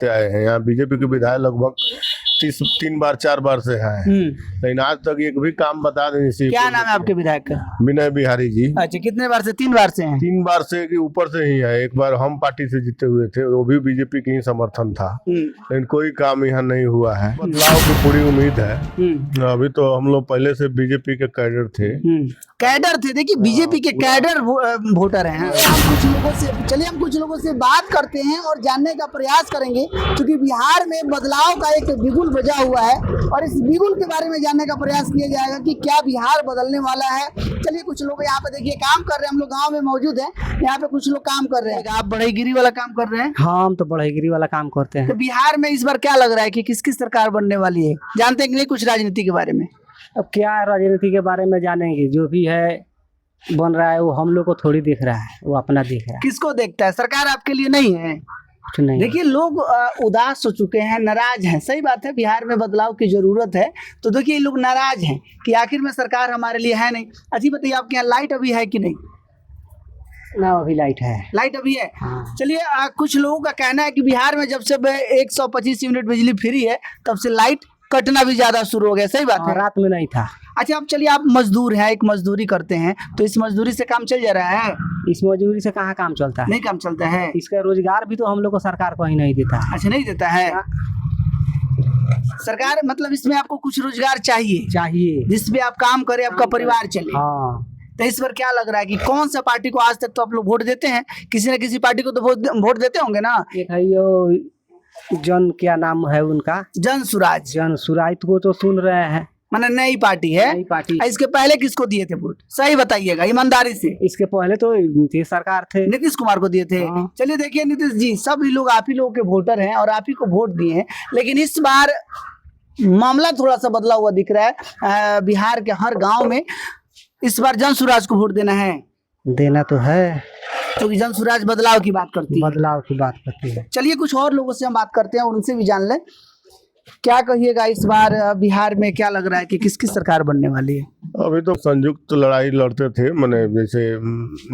जीतते आए हैं। यहाँ बीजेपी के विधायक लगभग 3 बार 4 बार से हैं, लेकिन आज तक एक भी काम बता दें। क्या नाम है आपके विधायक का? विनय बिहारी जी। अच्छा, कितने बार से? 3 बार से हैं? 3 बार से कि ऊपर से ही है। एक बार हम पार्टी से जीते हुए थे, वो भी बीजेपी की ही समर्थन था, लेकिन कोई काम यहाँ नहीं हुआ है। बदलाव की पूरी उम्मीद है। अभी तो हम लोग पहले से बीजेपी के कैडर थे। कैडर थे, देखिए बीजेपी के कैडर वोटर हैं। चलिए हम कुछ लोगों से बात करते हैं और जानने का प्रयास करेंगे, क्योंकि बिहार में बदलाव का एक बिगुल बजा हुआ है और इस बिगुल के बारे में जानने का प्रयास किया जाएगा कि क्या बिहार बदलने वाला है। चलिए कुछ लोग यहाँ पे देखिए काम कर रहे हैं। हम लोग गाँव में मौजूद हैं, यहाँ पे कुछ लोग काम कर रहे हैं। आप बढ़ईगिरी वाला काम कर रहे हैं? हाँ, हम तो बढ़ईगिरी वाला काम करते हैं। तो बिहार में इस बार क्या लग रहा है कि किसकी सरकार बनने वाली है? जानते हैं कि नहीं कुछ राजनीति के बारे में? अब क्या राजनीति के बारे में जानेंगे, जो भी है बन रहा है वो हम लोग को थोड़ी दिख रहा है, वो अपना दिख रहा है। किसको देखता है? सरकार आपके लिए नहीं है? नहीं। देखिए लोग उदास हो चुके हैं, नाराज हैं। सही बात है, बिहार में बदलाव की जरूरत है। तो देखिए लोग नाराज हैं कि आखिर में सरकार हमारे लिए है नहीं। अच्छी बताइए, आपके यहाँ लाइट अभी है कि नहीं? ना, अभी लाइट है। लाइट अभी है। हाँ। चलिए कुछ लोगों का कहना है कि बिहार में जब से 125 यूनिट बिजली फ्री है तब से लाइट कटना भी ज्यादा शुरू हो गया। सही बात है? रात में नहीं था। अच्छा, अब चलिए आप मजदूर हैं, एक मजदूरी करते हैं, तो इस मजदूरी से काम चल जा रहा है? इस मजदूरी से कहाँ काम चलता है? नहीं काम चलता है। इसका रोजगार भी तो हम लोग को सरकार को ही नहीं देता है। अच्छा, नहीं देता है सरकार? मतलब इसमें आपको कुछ रोजगार चाहिए जिसपे आप काम करें, आपका परिवार चले। हाँ। तो इस पर क्या लग रहा है कि कौन सा पार्टी को आज तक तो आप लोग वोट देते हैं? किसी न किसी पार्टी को तो वोट देते होंगे ना? एक है यो जन, क्या नाम है उनका? जन सुराज को तो सुन रहे हैं। माने नई पार्टी है? नई पार्टी। इसके पहले किसको दिए थे वोट? सही बताइएगा ईमानदारी से। इसके पहले तो नीतीश सरकार थे, नीतीश कुमार को दिए थे। हाँ। चलिए देखिए नीतीश जी, सभी लोग आप ही लोगों के वोटर हैं और आप ही को वोट दिए हैं, लेकिन इस बार मामला थोड़ा सा बदला हुआ दिख रहा है। बिहार के हर गाँव में इस बार जन सुराज को वोट देना तो है, क्योंकि जन सुराज बदलाव की बात करती है। बदलाव की बात करती है। चलिए कुछ और लोगों से हम बात करते हैं और उनसे भी जान लें, क्या कहिएगा इस बार बिहार में क्या लग रहा है कि किसकी सरकार बनने वाली है? अभी तो संयुक्त लड़ाई लड़ते थे, मैंने जैसे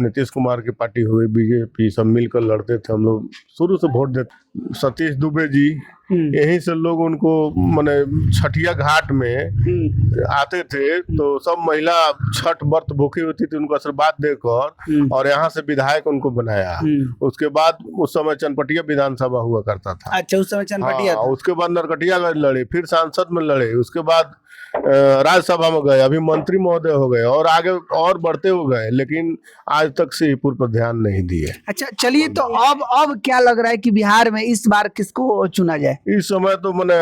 नीतीश कुमार की पार्टी हुई, बीजेपी, सब मिलकर लड़ते थे। हम लोग शुरू से वोट देते। सतीश दुबे जी, यहीं से लोग उनको मैंने छठिया घाट में आते थे, तो सब महिला छठ व्रत भूखी होती थी, उनको आशीर्वाद देकर और यहाँ से विधायक उनको बनाया। उसके बाद उस समय चनपटिया विधानसभा हुआ करता था। अच्छा, उस समय चनपटिया था। उसके बाद नरकटिया लड़े, फिर सांसद में लड़े, उसके बाद राज्यसभा में गए, अभी मंत्री महोदय हो गए और आगे और बढ़ते हो गए, लेकिन आज तक श्रीपुर पर ध्यान नहीं दिए। अच्छा चलिए, तो अब क्या लग रहा है कि बिहार में इस बार किसको चुना जाए? इस समय तो मैंने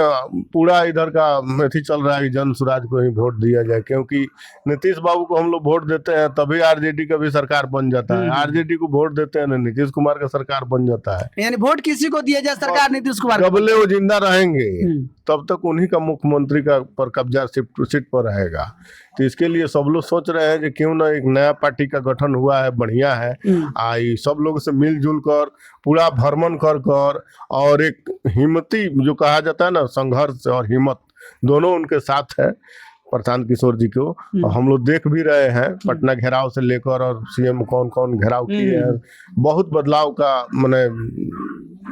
पूरा इधर का मेथी चल रहा है कि जन सुराज को ही वोट दिया जाए, क्योंकि नीतीश बाबू को हम लोग वोट देते हैं तभी आरजेडी का भी सरकार बन जाता है। आरजेडी को वोट देते हैं नीतीश कुमार का सरकार बन जाता है। यानी वोट किसी को दिया जाए, सरकार नीतीश कुमार जब ले वो जिंदा रहेंगे तब तक उन्हीं का मुख्यमंत्री का पर कब्जा सीट पर रहेगा। तो इसके लिए सब लोग सोच रहे हैं कि क्यों ना एक नया पार्टी का गठन हुआ है, बढ़िया है, आई सब लोग से मिलजुल कर पूरा भ्रमण कर और एक हिम्मती जो कहा जाता है ना, संघर्ष और हिम्मत दोनों उनके साथ है प्रशांत किशोर जी को। हम लोग देख भी रहे हैं पटना घेराव से लेकर और सीएम कौन कौन घेराव किए हैं। बहुत बदलाव का मैंने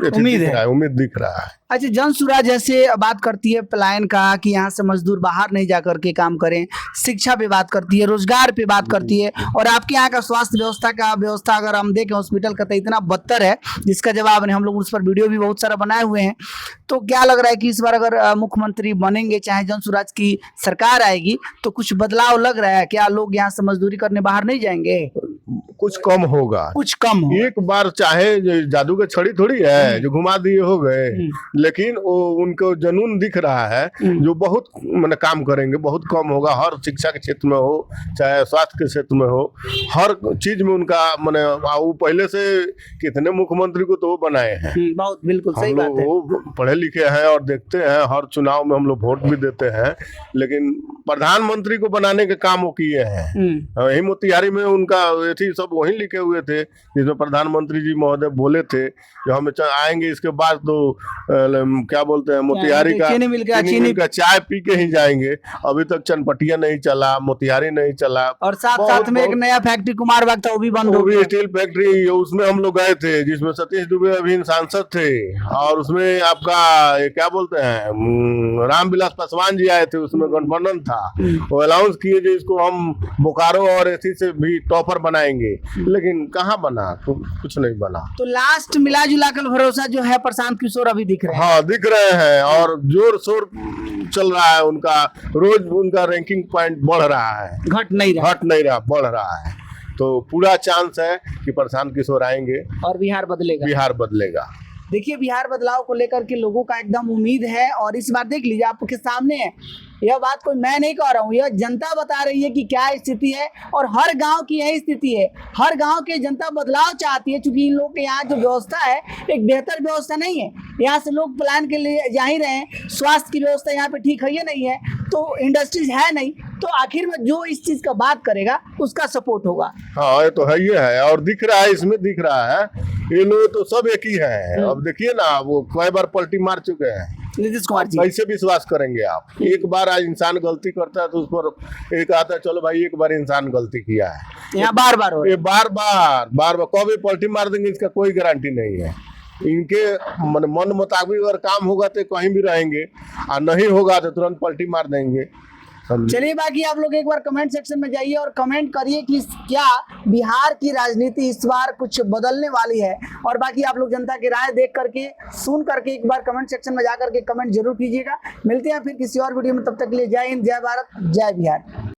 उम्मीद दिख रहा है। अच्छा, जन सुराज जैसे बात करती है पलायन का, कि यहाँ से मजदूर बाहर नहीं जा करके काम करें, शिक्षा पे बात करती है, रोजगार पे बात करती है, और आपके यहाँ का स्वास्थ्य व्यवस्था अगर हम देखें हॉस्पिटल का तो इतना बदतर है जिसका जवाब नहीं। हम लोग उस पर वीडियो भी बहुत सारा बनाए हुए हैं। तो क्या लग रहा है कि इस बार अगर मुख्यमंत्री बनेंगे, चाहे जन सुराज की सरकार आएगी, तो कुछ बदलाव लग रहा है? क्या लोग यहाँ से मजदूरी करने बाहर नहीं जाएंगे? कुछ कम होगा, कुछ कम हो। एक बार चाहे जादू का छड़ी थोड़ी है जो घुमा दिए हो गए, लेकिन वो उनको जुनून दिख रहा है जो बहुत मैंने काम करेंगे। बहुत कम होगा, हर शिक्षा के क्षेत्र में हो, चाहे स्वास्थ्य के क्षेत्र में हो, हर चीज में उनका मैंने वो पहले से कितने मुख्यमंत्री को तो वो बनाए हैं। बहुत बिल्कुल सही बात है। वो पढ़े लिखे हैं और देखते हैं, हर चुनाव में हम लोग वोट भी देते हैं, लेकिन प्रधानमंत्री को बनाने के काम वो किए हैं। यही मोतिहारी में उनका सब वहीं लिखे हुए थे, जिसमें प्रधानमंत्री जी महोदय बोले थे कि हम आएंगे इसके बाद तो क्या बोलते हैं मोतिहारी का चीनी मिल का चीनी मिल का चाय पी के ही जाएंगे। अभी तक चनपटिया नहीं चला, मोतिहारी नहीं चला, और साथ साथ में एक नया फैक्ट्री कुमार बाग था वो भी बंद हो वो भी गया। स्टील फैक्ट्री, उसमें हम लोग गए थे, जिसमें सतीश दुबे अभी सांसद थे, और उसमें आपका ये क्या बोलते हैं रामविलास पासवान जी आए थे, उसमें गठबंधन था, वो अनाउंस किए जो इसको हम बोकारो और ऐसी से भी टॉपर बनाएंगे, लेकिन कहाँ बना, तो कुछ नहीं बना। तो लास्ट मिला जुला कर भरोसा जो है प्रशांत किशोर अभी दिख रहे हैं। हाँ दिख रहे हैं, और जोर शोर चल रहा है उनका, रोज उनका रैंकिंग पॉइंट बढ़ रहा है, घट नहीं रहा घट नहीं रहा, बढ़ रहा है। तो पूरा चांस है कि प्रशांत किशोर आएंगे, और बिहार बदलेगा। बिहार बदलेगा। देखिए बिहार बदलाव को लेकर के लोगों का एकदम उम्मीद है, और इस बार देख लीजिए आपके सामने है, यह बात कोई मैं नहीं कह रहा हूँ, यह जनता बता रही है कि क्या स्थिति है, और हर गांव की यही स्थिति है। हर गांव की जनता बदलाव चाहती है, क्योंकि इन लोग के यहाँ जो व्यवस्था है एक बेहतर व्यवस्था नहीं है। यहाँ से लोग प्लान के लिए जा ही रहे हैं, स्वास्थ्य की व्यवस्था यहाँ पे ठीक है ही नहीं है, तो इंडस्ट्रीज है नहीं, तो आखिर में जो इस चीज का बात करेगा उसका सपोर्ट होगा। हाँ ये तो है ही है, और दिख रहा है, इसमें दिख रहा है, ये लोग तो सब एक ही हैं। अब देखिए ना, वो कई बार पलटी मार चुके हैं, नीतीश कुमार जी। कैसे विश्वास करेंगे आप? एक बार आज इंसान गलती करता है तो उस पर एक आता है, चलो भाई एक बार इंसान गलती किया है, यहाँ बार बार हो ये बार बार कभी पलटी मार देंगे, इसका कोई गारंटी नहीं है। इनके मन मुताबिक अगर काम होगा तो कहीं भी रहेंगे, और नहीं होगा तो तुरंत पलटी मार देंगे। चलिए, बाकी आप लोग एक बार कमेंट सेक्शन में जाइए और कमेंट करिए कि क्या बिहार की राजनीति इस बार कुछ बदलने वाली है, और बाकी आप लोग जनता की राय देख करके सुन करके एक बार कमेंट सेक्शन में जा करके कमेंट जरूर कीजिएगा। मिलते हैं फिर किसी और वीडियो में, तब तक के लिए जय हिंद, जय भारत, जय बिहार।